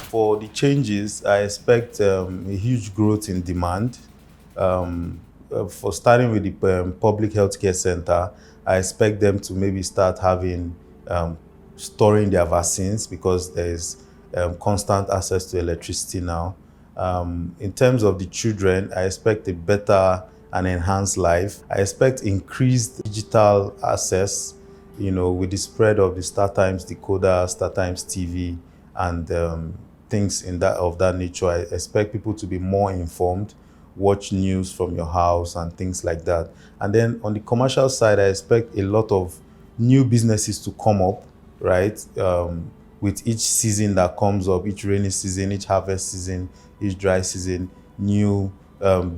For the changes, I expect a huge growth in demand. For starting with the public healthcare center, I expect them to maybe start having storing their vaccines because there is constant access to electricity now. In terms of the children, I expect a better and enhanced life. I expect increased digital access, with the spread of the Startimes decoder, Startimes TV, and things of that nature. I expect people to be more informed, watch news from your house and things like that. And then on the commercial side, I expect a lot of new businesses to come up, right? With each season that comes up, each rainy season, each harvest season, each dry season, new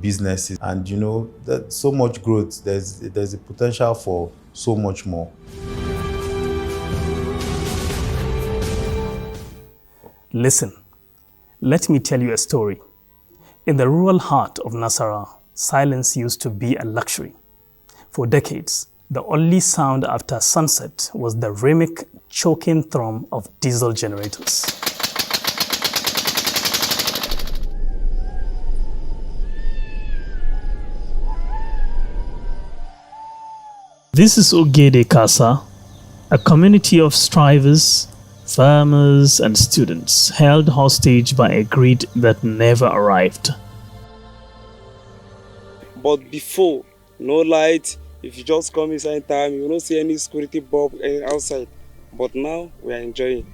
businesses. And that so much growth, there's a potential for so much more. Listen, let me tell you a story. In the rural heart of Nasarawa, silence used to be a luxury. For decades, the only sound after sunset was the rhythmic, choking thrum of diesel generators. This is Ugede Kasa, a community of strivers, farmers and students held hostage by a grid that never arrived. But before, no light. If you just come inside time, you don't see any security bulb outside. But now we are enjoying.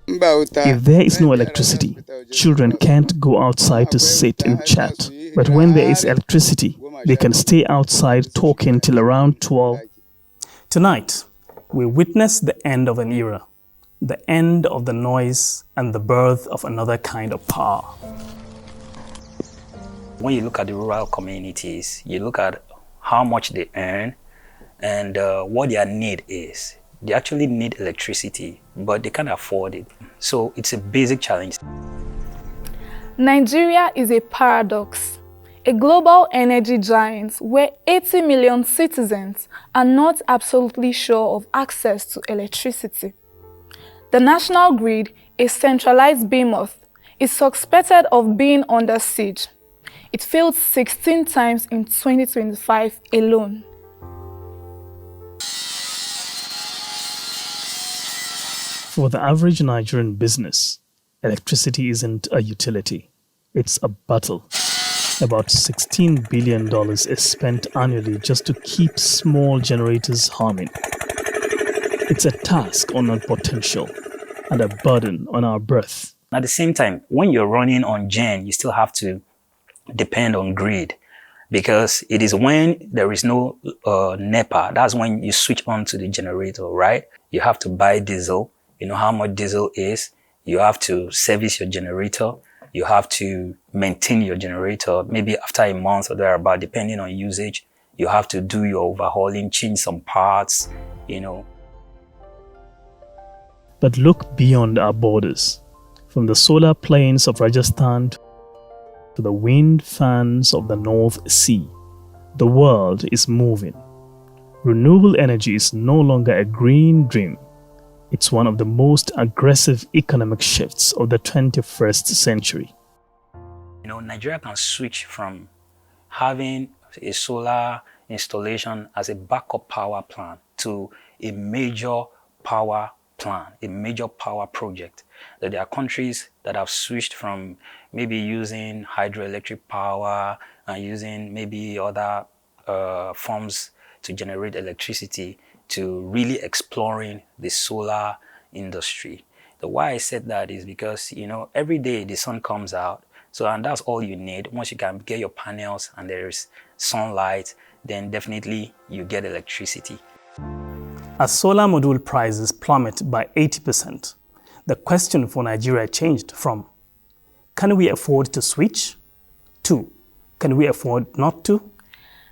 If there is no electricity, children can't go outside to sit and chat. But when there is electricity, they can stay outside talking till around 12. Tonight, we witness the end of an era, the end of the noise and the birth of another kind of power. When you look at the rural communities, you look at how much they earn and what their need is. They actually need electricity, but they can't afford it. So it's a basic challenge. Nigeria is a paradox, a global energy giant where 80 million citizens are not absolutely sure of access to electricity. The national grid, a centralized behemoth, is suspected of being under siege. It failed 16 times in 2025 alone. For the average Nigerian business, electricity isn't a utility, it's a battle. About $16 billion is spent annually just to keep small generators humming. It's a task on our potential and a burden on our breath. At the same time, when you're running on gen, you still have to depend on grid, because it is when there is no NEPA, that's when you switch on to the generator, right? You have to buy diesel. You know how much diesel is. You have to service your generator. You have to maintain your generator. Maybe after a month or thereabout, depending on usage, you have to do your overhauling, change some parts, But look beyond our borders. From the solar plains of Rajasthan to the wind fans of the North Sea, the world is moving. Renewable energy is no longer a green dream. It's one of the most aggressive economic shifts of the 21st century. Nigeria can switch from having a solar installation as a backup power plant to a major power plan, a major power project. That there are countries that have switched from maybe using hydroelectric power and using maybe other forms to generate electricity to really exploring the solar industry. The why I said that is because, every day the sun comes out. And that's all you need. Once you can get your panels and there is sunlight, then definitely you get electricity. As solar module prices plummet by 80%, the question for Nigeria changed from, can we afford to switch? To, can we afford not to?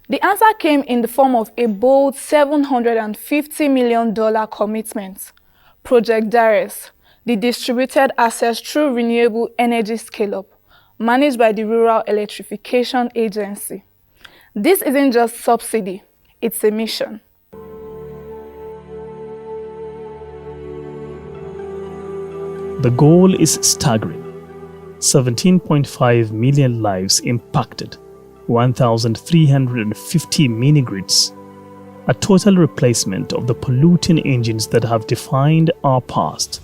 The answer came in the form of a bold $750 million commitment. Project Darius, the distributed access through renewable energy scale-up, managed by the Rural Electrification Agency. This isn't just subsidy, it's a mission. The goal is staggering. 17.5 million lives impacted, 1,350 mini-grids, a total replacement of the polluting engines that have defined our past.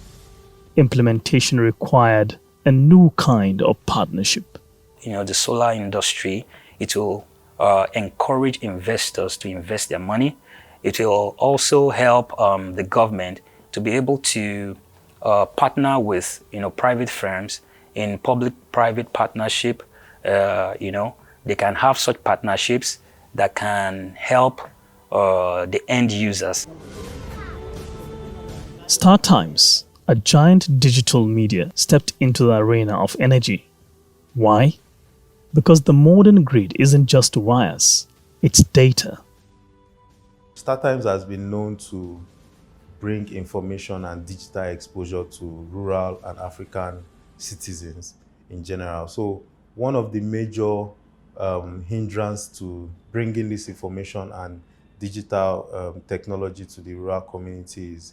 Implementation required a new kind of partnership. The solar industry, it will encourage investors to invest their money. It will also help the government to be able to partner with private firms in public-private partnership. They can have such partnerships that can help the end users. Startimes, a giant digital media, stepped into the arena of energy. Why? Because the modern grid isn't just wires, it's data. Startimes has been known to bring information and digital exposure to rural and African citizens in general. So one of the major hindrance to bringing this information and digital technology to the rural community is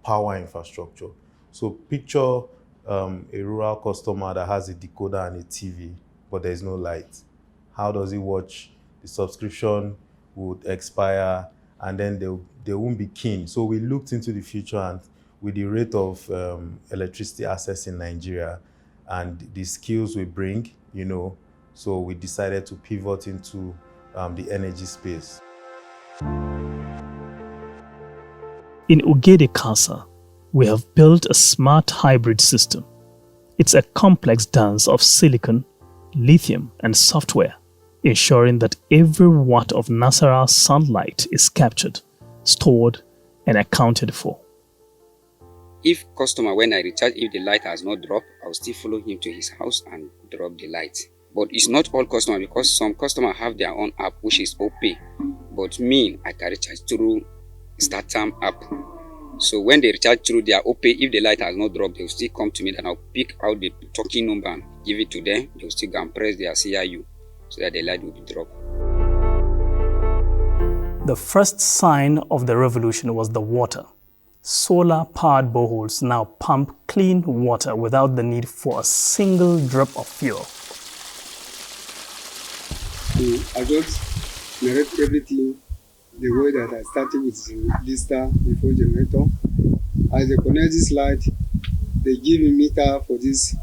power infrastructure. So picture a rural customer that has a decoder and a TV, but there's no light. How does he watch? The subscription would expire, and then they won't be keen. So we looked into the future, and with the rate of electricity access in Nigeria and the skills we bring, so we decided to pivot into the energy space. In Ugede Kasa, we have built a smart hybrid system. It's a complex dance of silicon, lithium, and software, ensuring that every watt of Nasarawa sunlight is captured, stored, and accounted for. If customer, when I recharge, if the light has not dropped, I'll still follow him to his house and drop the light. But it's not all customer, because some customer have their own app, which is OPay. But me, I can recharge through Startimes app. So when they recharge through their OPay, if the light has not dropped, they'll still come to me, then I'll pick out the token number and give it to them. They'll still go and press their CIU so that the light will be dropped. The first sign of the revolution was the water. Solar-powered boreholes now pump clean water without the need for a single drop of fuel. I just narrate everything the way that I started with this star before generator. As they connect this light, they give me meter for this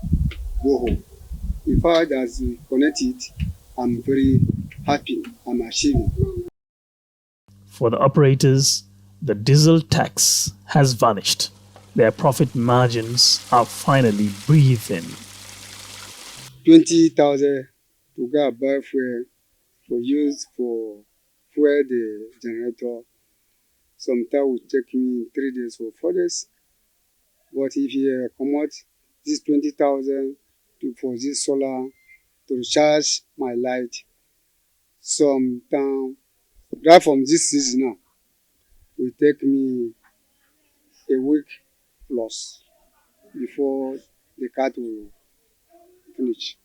borehole. In fact, as we connect it, I'm very happy. I'm achieving. For the operators, the diesel tax has vanished. Their profit margins are finally breathing. 20,000 to go buy fuel for use for fuel the generator. Sometimes will take me 3 days or 4 days. But if you come out this 20,000 for this solar to recharge my light, sometimes right from this season now, will take me a week plus before the cat will finish.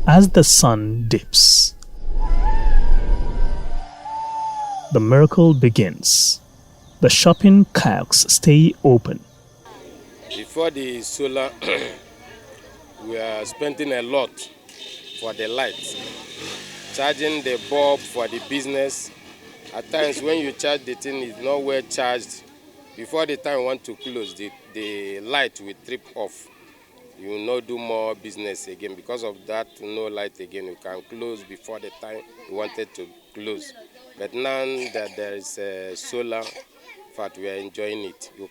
As the sun dips, the miracle begins. The shopping kiosks stay open. Before the solar, we are spending a lot for the lights, charging the bulb for the business. At times when you charge the thing, it's not well charged. Before the time you want to close, the light will trip off. You will not do more business again. Because of that, no light again. You can close before the time you wanted to close. But now that there is solar, in fact, we are enjoying it. You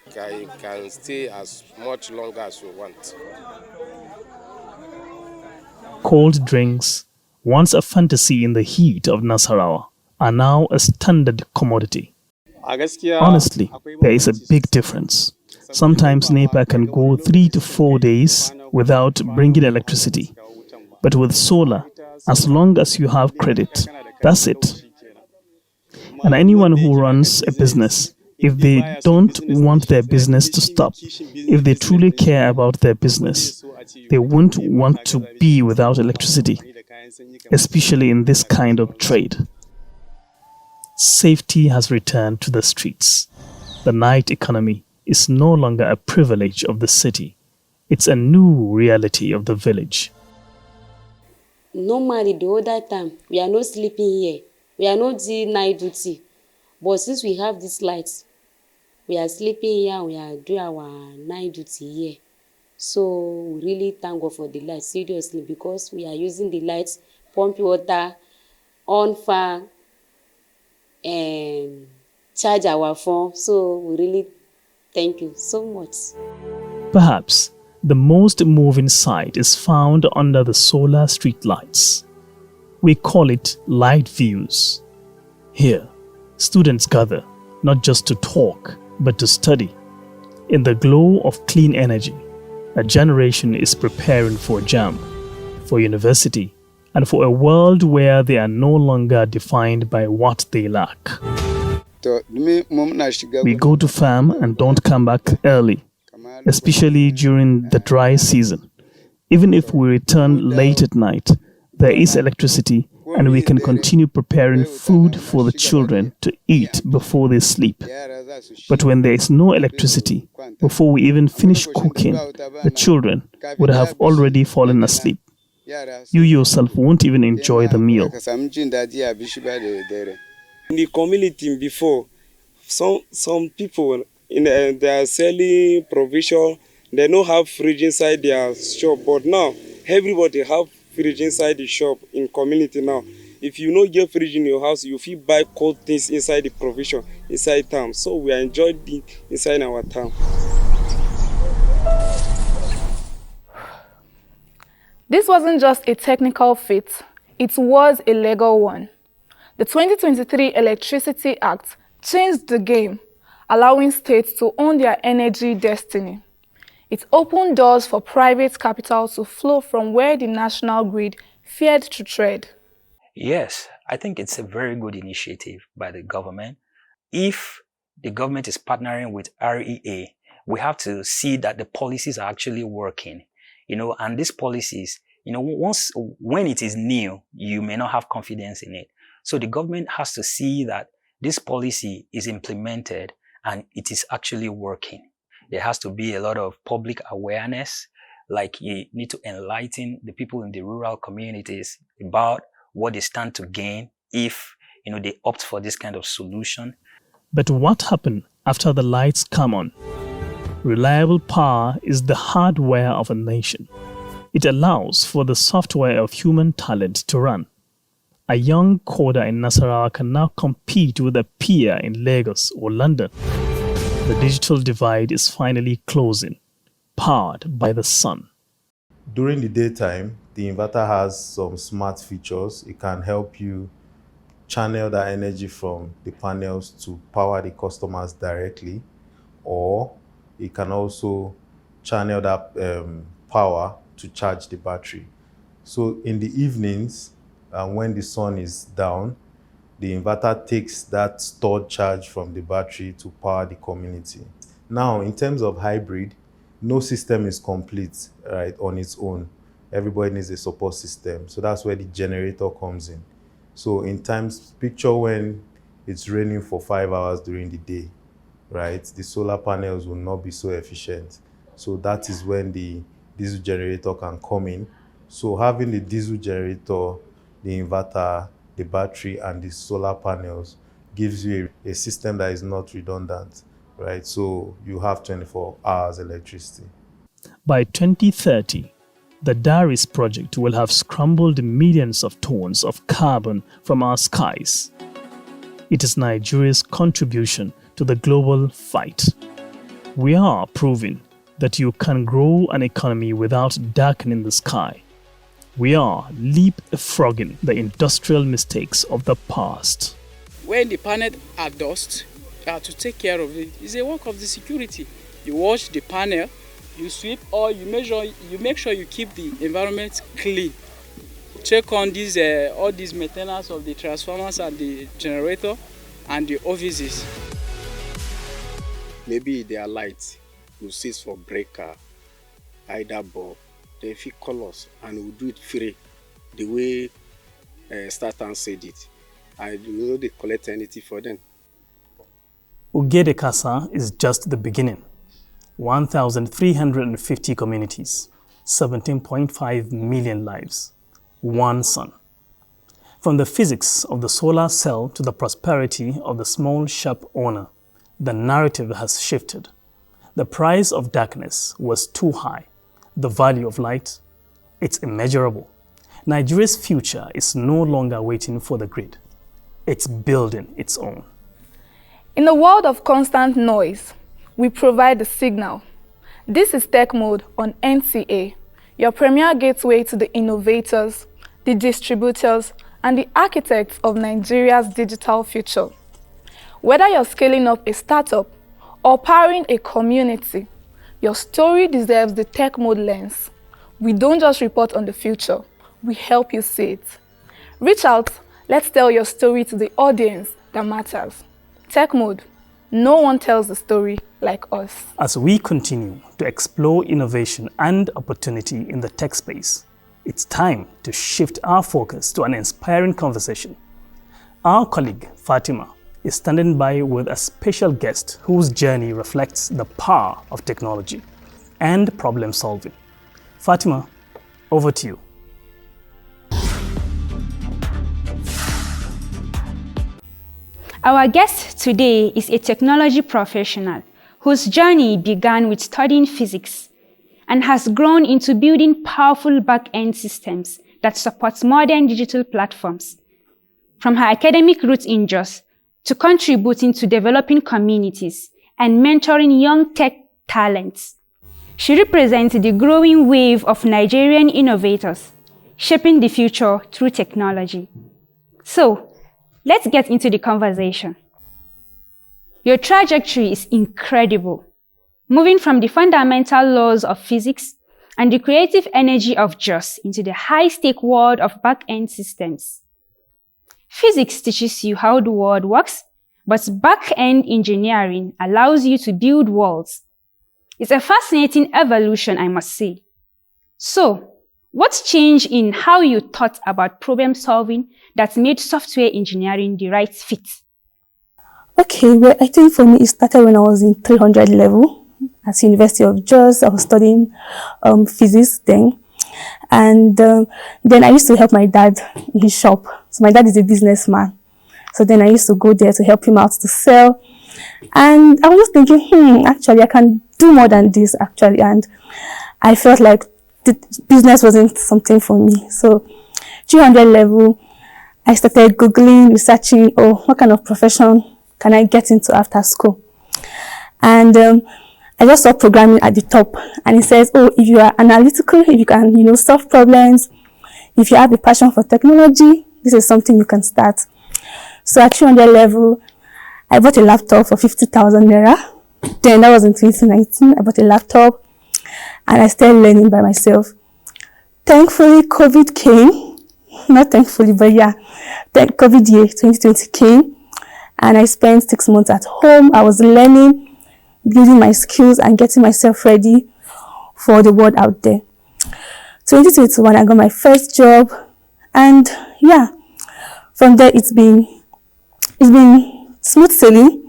can stay as much longer as you want. Cold drinks, once a fantasy in the heat of Nasarawa, are now a standard commodity. Honestly, there is a big difference. Sometimes NEPA can go 3 to 4 days without bringing electricity. But with solar, as long as you have credit, that's it. And anyone who runs a business, if they don't want their business to stop, if they truly care about their business, they won't want to be without electricity, especially in this kind of trade. Safety has returned to the streets. The night economy is no longer a privilege of the city. It's a new reality of the village. Normally, the other time, we are not sleeping here. We are not doing night duty. But since we have these lights, we are sleeping here and we are doing our night duty here. So we really thank God for the lights, seriously, because we are using the lights, pump water, on fan, and charge our phone. So we really thank you so much. Perhaps the most moving sight is found under the solar streetlights. We call it light views. Here, students gather not just to talk, but to study. In the glow of clean energy, a generation is preparing for JAMB, for university, and for a world where they are no longer defined by what they lack. We go to farm and don't come back early, especially during the dry season. Even if we return late at night, there is electricity and we can continue preparing food for the children to eat before they sleep. But when there is no electricity, before we even finish cooking, the children would have already fallen asleep. You yourself won't even enjoy the meal. In the community before, some people they are selling provision. They don't have fridge inside their shop, but now everybody have fridge inside the shop in community now. If you don't get fridge in your house, you feel buy cold things inside the provision inside town. So we are enjoying it inside our town. This wasn't just a technical feat, it was a legal one. The 2023 Electricity Act changed the game, allowing states to own their energy destiny. It opened doors for private capital to flow from where the national grid feared to tread. Yes, I think it's a very good initiative by the government. If the government is partnering with REA, we have to see that the policies are actually working. And these policies, when it is new, you may not have confidence in it. So the government has to see that this policy is implemented and it is actually working. There has to be a lot of public awareness, like you need to enlighten the people in the rural communities about what they stand to gain if, they opt for this kind of solution. But what happens after the lights come on? Reliable power is the hardware of a nation. It allows for the software of human talent to run. A young coder in Nasarawa can now compete with a peer in Lagos or London. The digital divide is finally closing, powered by the sun. During the daytime, the inverter has some smart features. It can help you channel that energy from the panels to power the customers directly, or it can also channel that power to charge the battery. So in the evenings, when the sun is down, the inverter takes that stored charge from the battery to power the community. Now, in terms of hybrid, no system is complete, right, on its own. Everybody needs a support system. So that's where the generator comes in. So in times, picture when it's raining for 5 hours during the day, right, the solar panels will not be so efficient. So that is when the diesel generator can come in. So having the diesel generator, the inverter, the battery, and the solar panels gives you a system that is not redundant, right? So you have 24 hours electricity. By 2030, the Darius project will have scrambled millions of tons of carbon from our skies. It is Nigeria's contribution to the global fight. We are proving that you can grow an economy without darkening the sky. We are leapfrogging the industrial mistakes of the past. When the panel are dust, to take care of it is a work of the security. You wash the panel, you sweep, or you make sure you keep the environment clean. Check on these all these maintenance of the transformers and the generator and the offices. Maybe their lights will cease for breaker, either bulb. They fit colors and we'll do it free, the way Startimes said it. I don't they collect anything for them. Ugede Kasa is just the beginning. 1,350 communities, 17.5 million lives, one sun. From the physics of the solar cell to the prosperity of the small shop owner, the narrative has shifted. The price of darkness was too high. The value of light, it's immeasurable. Nigeria's future is no longer waiting for the grid. It's building its own. In a world of constant noise, we provide the signal. This is Tech Mode on NTA, your premier gateway to the innovators, the distributors, and the architects of Nigeria's digital future. Whether you're scaling up a startup or powering a community, your story deserves the Tech Mode lens. We don't just report on the future, we help you see it. Reach out, let's tell your story to the audience that matters. Tech Mode, no one tells the story like us. As we continue to explore innovation and opportunity in the tech space, it's time to shift our focus to an inspiring conversation. Our colleague, Fatima, is standing by with a special guest whose journey reflects the power of technology and problem solving. Fatima, over to you. Our guest today is a technology professional whose journey began with studying physics and has grown into building powerful back-end systems that support modern digital platforms. From her academic roots in Jos to contributing to developing communities and mentoring young tech talents, she represents the growing wave of Nigerian innovators, shaping the future through technology. So, let's get into the conversation. Your trajectory is incredible, moving from the fundamental laws of physics and the creative energy of Jos into the high-stake world of back-end systems. Physics teaches you how the world works, but back-end engineering allows you to build worlds. It's a fascinating evolution, I must say. So, what's changed in how you thought about problem solving that made software engineering the right fit? Okay, well, I think for me, it started when I was in 300 level at University of Jos. I was studying physics then. And then I used to help my dad in his shop. So my dad is a businessman. So then I used to go there to help him out to sell. And I was just thinking, actually, I can do more than this, actually. And I felt like the business wasn't something for me. So 300 level, I started Googling, researching, what kind of profession can I get into after school? And I just saw programming at the top. And it says, if you are analytical, if you can, solve problems, if you have a passion for technology, this is something you can start. So at 300 level, I bought a laptop for 50,000 naira. Then that was in 2019. I bought a laptop and I started learning by myself. Thankfully, COVID came. Not thankfully, but yeah. Then COVID year 2020 came. And I spent 6 months at home. I was learning, building my skills and getting myself ready for the world out there. 2021, I got my first job. And yeah, from there it's been smooth sailing.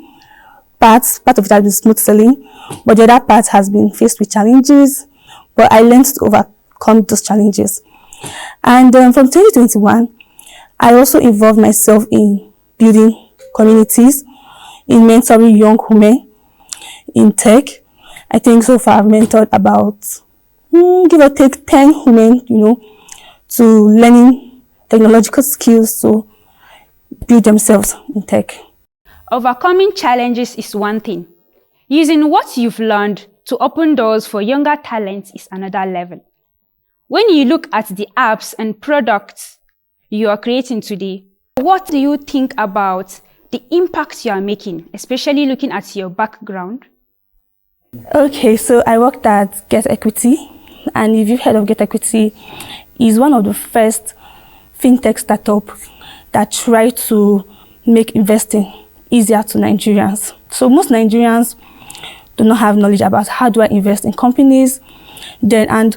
Part of it has been smooth sailing, but the other part has been faced with challenges. But I learned to overcome those challenges. And from 2021, I also involved myself in building communities, in mentoring young women in tech. I think so far I've mentored about, give or take 10 women, to learning technological skills to build themselves in tech. Overcoming challenges is one thing. Using what you've learned to open doors for younger talents is another level. When you look at the apps and products you are creating today, what do you think about the impact you are making, especially looking at your background? Okay, so I worked at Get Equity, and if you've heard of Get Equity, is one of the first fintech startups that try to make investing easier to Nigerians. So most Nigerians do not have knowledge about how do I invest in companies. And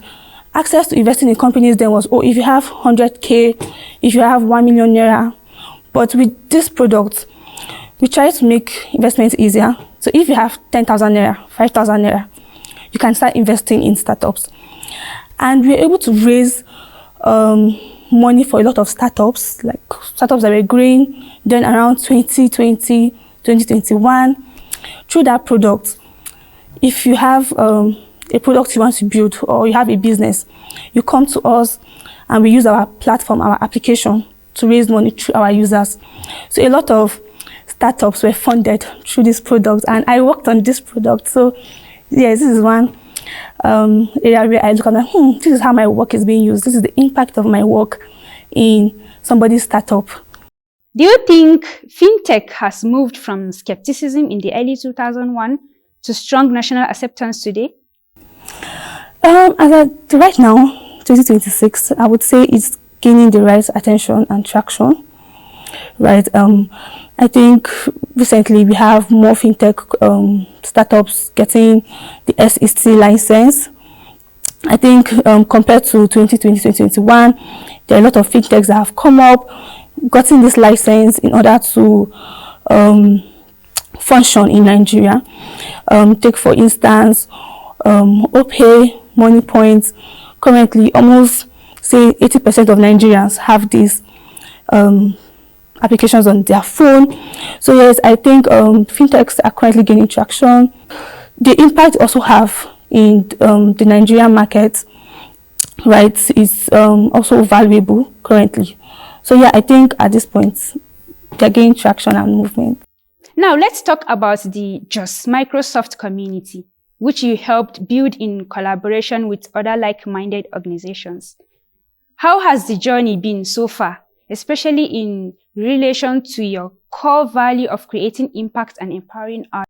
access to investing in companies then was, if you have 100K, if you have 1 million naira. But with this product, we try to make investments easier. So if you have 10,000 naira, 5,000 naira, you can start investing in startups. And we were able to raise money for a lot of startups, like startups that were growing then around 2020, 2021. Through that product, if you have a product you want to build or you have a business, you come to us and we use our platform, our application to raise money through our users. So a lot of startups were funded through this product, and I worked on this product. So yes, this is one area where I look at, this is how my work is being used. This is the impact of my work in somebody's startup. Do you think fintech has moved from skepticism in the early 2001 to strong national acceptance today? Right now, 2026, I would say it's gaining the right attention and traction. Right. I think recently we have more fintech startups getting the SEC license. I think compared to 2020, 2021, there are a lot of fintechs that have come up, gotten this license in order to function in Nigeria. Take for instance, OPay, Money Points. Currently, almost say 80% of Nigerians have these applications on their phone. So yes, I think fintechs are currently gaining traction. The impact also have in the Nigerian market, right, is also valuable currently. So yeah, I think at this point they're gaining traction and movement. Now let's talk about the Just Microsoft community, which you helped build in collaboration with other like-minded organizations. How has the journey been so far, especially in relation to your core value of creating impact and empowering others?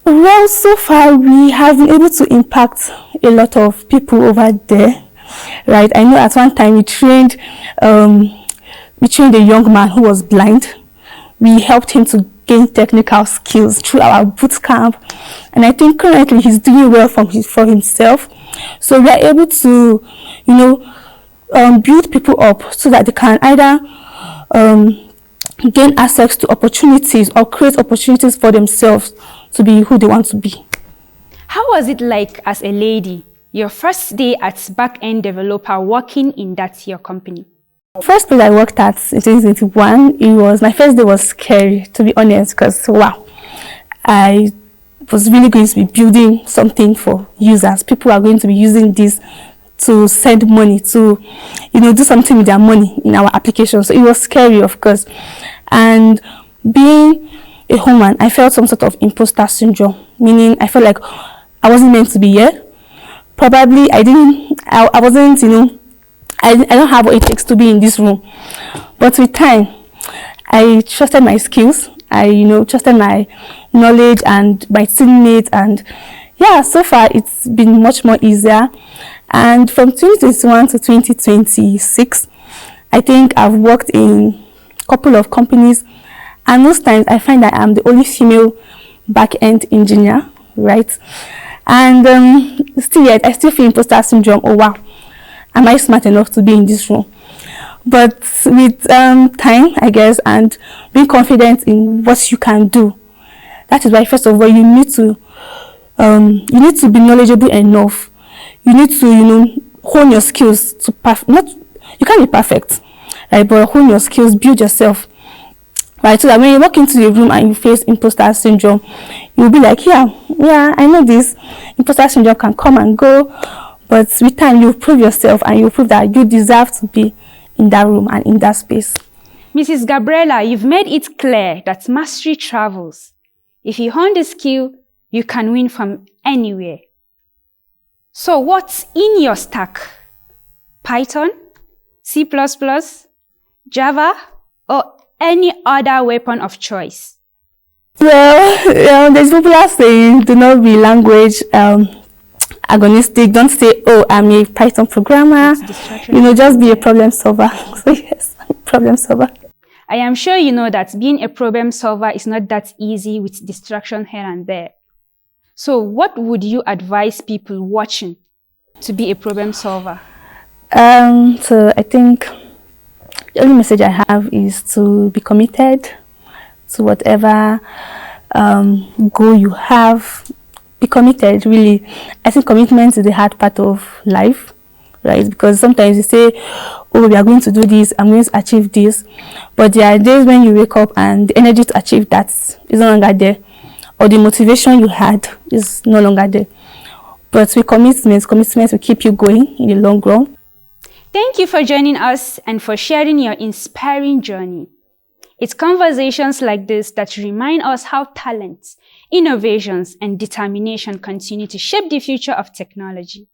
Well, so far we have been able to impact a lot of people over there, right? I know at one time we trained a young man who was blind. We helped him to gain technical skills through our boot camp, and I think currently he's doing well for himself. So we are able to, build people up so that they can either gain access to opportunities or create opportunities for themselves to be who they want to be. How was it like as a lady, your first day as back-end developer working in your company? First place I worked at in 2021, my first day was scary, to be honest, because wow, I was really going to be building something for users. People are going to be using this to send money, to do something with their money in our application. So it was scary, of course. And being a woman, I felt some sort of imposter syndrome, meaning I felt like I wasn't meant to be here. Probably I wasn't, I don't have what it takes to be in this room. But with time, I trusted my skills. I, trusted my knowledge and my teammates. And yeah, so far it's been much more easier. And from 2021 to 2026, I think I've worked in a couple of companies. And most times I find that I'm the only female back-end engineer, right? And still yet, I still feel imposter syndrome. Oh wow, am I smart enough to be in this room? But with time, I guess, and being confident in what you can do, that is why first of all you need to be knowledgeable enough. You need to hone your skills to you can't be perfect, right? But hone your skills, build yourself, right? So that when you walk into the room and you face imposter syndrome, you'll be like, yeah, I know this. Imposter syndrome can come and go, but with time you prove yourself and you prove that you deserve to be in that room and in that space. Mrs. Gabriela, you've made it clear that mastery travels. If you hone the skill, you can win from anywhere. So what's in your stack? Python, C++, Java, or any other weapon of choice? Well, there's popular saying, do not be language agnostic. Don't say, oh, I'm a Python programmer. Just be a problem solver. So yes, problem solver. I am sure you know that being a problem solver is not that easy with distraction here and there. So what would you advise people watching to be a problem solver? So I think the only message I have is to be committed to whatever goal you have. be committed, really. I think commitment is the hard part of life, right? Because sometimes you say, oh, we are going to do this, I'm going to achieve this. But there are days when you wake up and the energy to achieve that is no longer there. Or the motivation you had is no longer there. But with commitment will keep you going in the long run. Thank you for joining us and for sharing your inspiring journey. It's conversations like this that remind us how talents, innovations, and determination continue to shape the future of technology.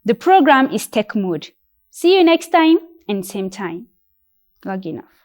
The program is Tech Mode. See you next time and same time. Logging off.